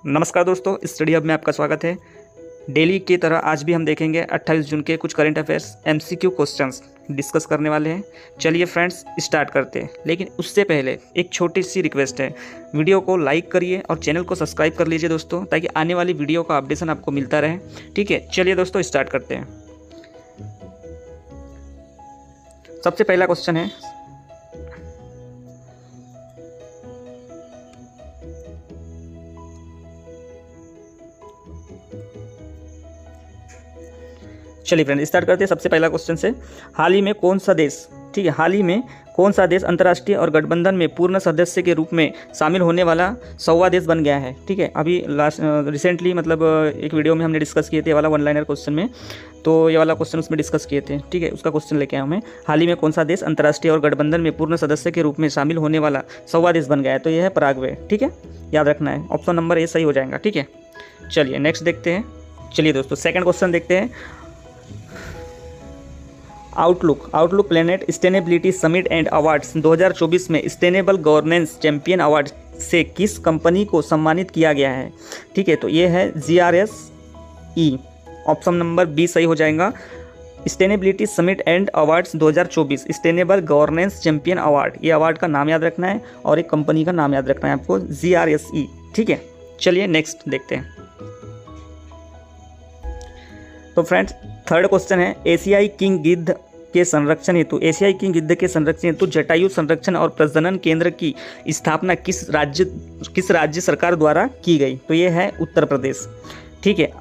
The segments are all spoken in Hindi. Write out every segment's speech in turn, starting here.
नमस्कार दोस्तों, स्टडी हब में आपका स्वागत है। डेली की तरह आज भी हम देखेंगे 28 जून के कुछ current affairs MCQ questions discuss करने वाले हैं। चलिए फ्रेंड्स स्टार्ट करते हैं, लेकिन उससे पहले एक छोटी सी रिक्वेस्ट है, वीडियो को लाइक करिए और चैनल को सब्सक्राइब कर लीजिए दोस्तों, ताकि आने वाली वीडियो का अपडेशन आपको मिलता रहे। ठीक है, चलिए दोस्तों स्टार्ट करते हैं। सबसे पहला क्वेश्चन है, चलिए फ्रेंड स्टार्ट करते हैं सबसे पहला क्वेश्चन से। हाल ही में कौन सा देश, ठीक है, हाल ही में कौन सा देश अंतर्राष्ट्रीय और गठबंधन में पूर्ण सदस्य के रूप में शामिल होने वाला 100वां देश बन गया है। ठीक है, अभी रिसेंटली मतलब एक वीडियो में हमने डिस्कस किए थे, ये वाला वन लाइनर क्वेश्चन में, तो ये वाला क्वेश्चन उसमें डिस्कस किए थे। ठीक है, उसका क्वेश्चन लेके आया हूँ मैं। हाल ही में कौन सा देश अंतर्राष्ट्रीय और गठबंधन में पूर्ण सदस्य के रूप में शामिल होने वाला 100वां देश बन गया है, तो ये है पराग्वे। ठीक है, याद रखना है, ऑप्शन नंबर ए सही हो जाएगा। ठीक है, चलिए नेक्स्ट देखते हैं। चलिए दोस्तों सेकंड क्वेश्चन देखते हैं। Outlook planet sustainability summit and awards 2024 में सस्टेनेबल गवर्नेंस चैंपियन अवार्ड से किस कंपनी को सम्मानित किया गया है। ठीक है, तो ये है GRSE, ऑप्शन नंबर बी सही हो जाएगा। Sustainability summit and awards 2024 sustainable governance champion award, ये अवार्ड का नाम याद रखना है और एक कंपनी का नाम याद रखना है आपको, GRSE। ठीक है, चलिए नेक्स्ट देखते हैं। तो फ्रेंड्स थर्ड क्वेश्चन है, एशियाई किंग गिद्ध के संरक्षण हेतु जटायु संरक्षण और प्रजनन केंद्र की स्थापना किस राज्य सरकार द्वारा की गई, तो ये है उत्तर प्रदेश। ठीक है,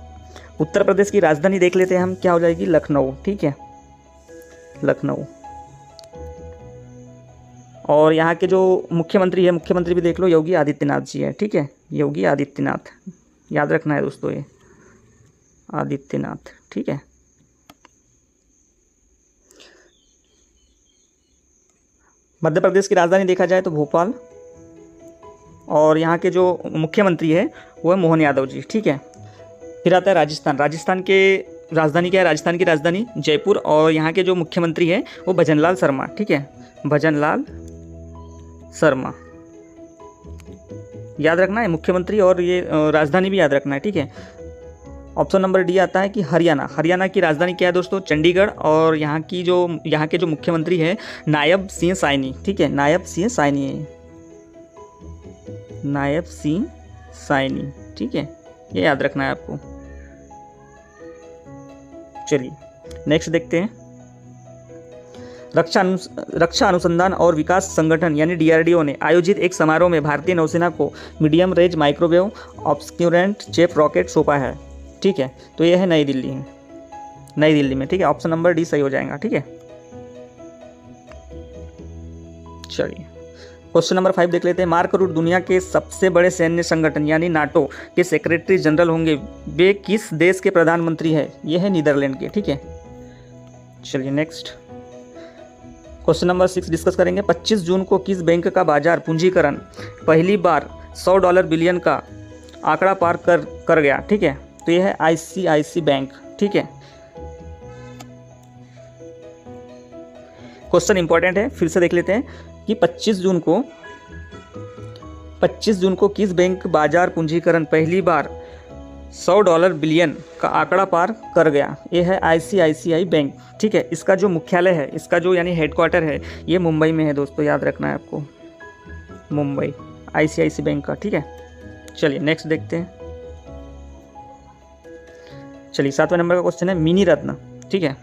उत्तर प्रदेश की राजधानी देख लेते हैं हम, क्या हो जाएगी, लखनऊ। ठीक है, लखनऊ। और यहाँ के जो मुख्यमंत्री भी देख लो, योगी आदित्यनाथ जी है। ठीक है, योगी आदित्यनाथ याद रखना है दोस्तों, ये आदित्यनाथ। ठीक है, मध्य प्रदेश की राजधानी देखा जाए तो भोपाल, और यहाँ के जो मुख्यमंत्री है वो है मोहन यादव जी। ठीक है, फिर आता है राजस्थान के राजधानी क्या है, राजस्थान की राजधानी जयपुर, और यहाँ के जो मुख्यमंत्री है वो भजनलाल शर्मा। ठीक है, भजनलाल शर्मा याद रखना है, मुख्यमंत्री और ये राजधानी भी याद रखना है। ठीक है, ऑप्शन नंबर डी आता है कि हरियाणा की राजधानी क्या है दोस्तों, चंडीगढ़, और यहाँ के जो मुख्यमंत्री है नायब सिंह साइनी। ठीक है, नायब सिंह साइनी। ठीक है, ये याद रखना है आपको। चलिए नेक्स्ट देखते हैं। रक्षा अनुसंधान और विकास संगठन यानी DRDO ने आयोजित एक समारोह में भारतीय नौसेना को मीडियम रेंज माइक्रोवेव ऑब्सक्यूरेंट चेप रॉकेट सौंपा है। ठीक है, तो ये है नई दिल्ली में। ठीक है, ऑप्शन नंबर डी सही हो जाएगा। ठीक है, चलिए क्वेश्चन नंबर 5 देख लेते हैं। मार्क रूट दुनिया के सबसे बड़े सैन्य संगठन यानी नाटो के सेक्रेटरी जनरल होंगे, वे किस देश के प्रधानमंत्री है, ये है नीदरलैंड के। ठीक है, चलिए नेक्स्ट क्वेश्चन नंबर 6 डिस्कस करेंगे। 25 जून को किस बैंक का बाजार पूंजीकरण पहली बार $100 बिलियन का आंकड़ा पार कर गया। ठीक है, तो यह है ICICI बैंक। ठीक है, क्वेश्चन इंपॉर्टेंट है, फिर से देख लेते हैं कि 25 जून को किस बैंक बाजार पूंजीकरण पहली बार $100 बिलियन का आंकड़ा पार कर गया। यह है ICICI बैंक। ठीक है, इसका जो मुख्यालय है, इसका जो यानी हेडक्वार्टर है, ये मुंबई में है दोस्तों, याद रखना है आपको, मुंबई, ICICI बैंक का। ठीक है, चलिए नेक्स्ट देखते हैं। चलिए 7वें नंबर का क्वेश्चन है, मिनी रत्न। ठीक है,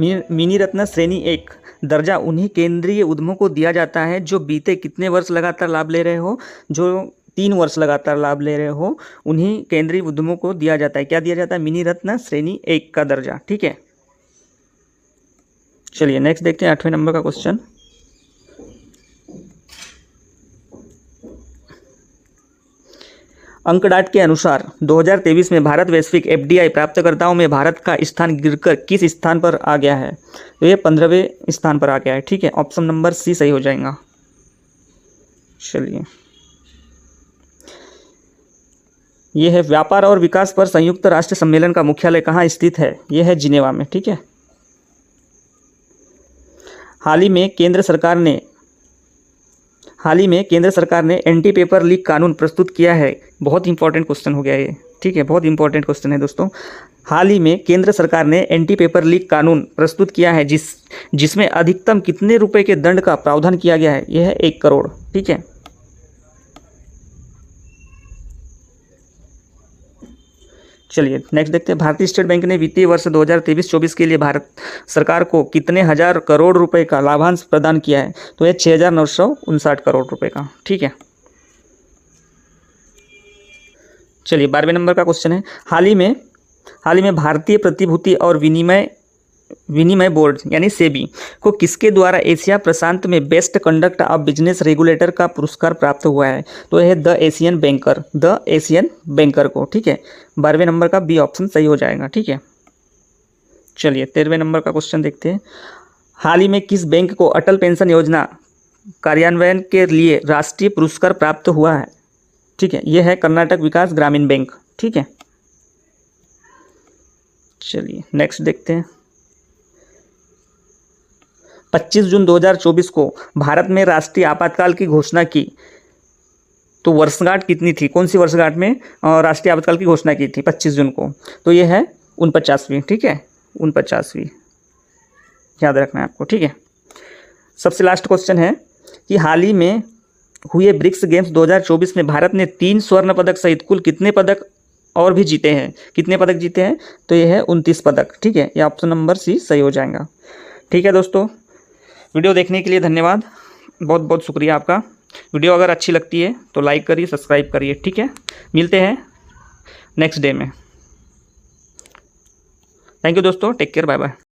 मिनी रत्न श्रेणी 1 दर्जा उन्हीं केंद्रीय उद्यमों को दिया जाता है जो बीते कितने वर्ष लगातार लाभ ले रहे हो, जो 3 वर्ष लगातार लाभ ले रहे हो, उन्हीं केंद्रीय उद्यमों को दिया जाता है। क्या दिया जाता है, मिनी रत्न श्रेणी 1 का दर्जा। ठीक है, चलिए नेक्स्ट देखते हैं 8वें नंबर का क्वेश्चन। अंकडाट के अनुसार 2023 में भारत वैश्विक FDI प्राप्तकर्ताओं में भारत का स्थान गिरकर किस स्थान पर आ गया है, तो ये 15वें स्थान पर आ गया है। ठीक है, ऑप्शन नंबर सी सही हो जाएगा। चलिए ये है व्यापार और विकास पर संयुक्त राष्ट्र सम्मेलन का मुख्यालय कहाँ स्थित है, यह है जिनेवा में। ठीक है, हाल ही में केंद्र सरकार ने हाल ही में केंद्र सरकार ने एंटी पेपर लीक कानून प्रस्तुत किया है। बहुत इंपॉर्टेंट क्वेश्चन हो गया ये, ठीक है, बहुत इंपॉर्टेंट क्वेश्चन है दोस्तों। हाल ही में केंद्र सरकार ने एंटी पेपर लीक कानून प्रस्तुत किया है जिसमें अधिकतम कितने रुपए के दंड का प्रावधान किया गया है? यह है 1 करोड़, ठीक है। चलिए नेक्स्ट देखते हैं। भारतीय स्टेट बैंक ने वित्तीय वर्ष 2023-24 के लिए भारत सरकार को कितने हजार करोड़ रुपए का लाभांश प्रदान किया है? तो यह 6,959 करोड़ रुपए का, ठीक है। चलिए 12वें नंबर का क्वेश्चन है। हाल ही में भारतीय प्रतिभूति और विनिमय बोर्ड यानी सेबी को किसके द्वारा एशिया प्रशांत में best conduct of business regulator का पुरस्कार प्राप्त हुआ है? तो यह है द एशियन बैंकर को, ठीक है। 12वें नंबर का बी ऑप्शन सही हो जाएगा, ठीक है। चलिए 13वें नंबर का क्वेश्चन देखते हैं। हाल ही में किस बैंक को अटल पेंशन योजना कार्यान्वयन के लिए राष्ट्रीय पुरस्कार प्राप्त हुआ है? ठीक है, यह है कर्नाटक विकास ग्रामीण बैंक, ठीक है। चलिए नेक्स्ट देखते हैं। 25 जून 2024 को भारत में राष्ट्रीय आपातकाल की घोषणा की तो वर्षगांठ कितनी थी? कौन सी वर्षगांठ में राष्ट्रीय आपातकाल की घोषणा की थी 25 जून को? तो ये है 49वीं, ठीक है, 49वीं, याद रखना है आपको, ठीक है। सबसे लास्ट क्वेश्चन है कि हाल ही में हुए ब्रिक्स गेम्स 2024 में भारत ने 3 स्वर्ण पदक सहित कुल कितने पदक और भी जीते हैं? कितने पदक जीते हैं? तो ये है 29 पदक, ठीक है। ये ऑप्शन नंबर सी सही हो जाएगा, ठीक है। दोस्तों वीडियो देखने के लिए धन्यवाद, बहुत बहुत शुक्रिया आपका। वीडियो अगर अच्छी लगती है तो लाइक करिए, सब्सक्राइब करिए, ठीक है। मिलते हैं नेक्स्ट डे में। थैंक यू दोस्तों, टेक केयर, बाय बाय।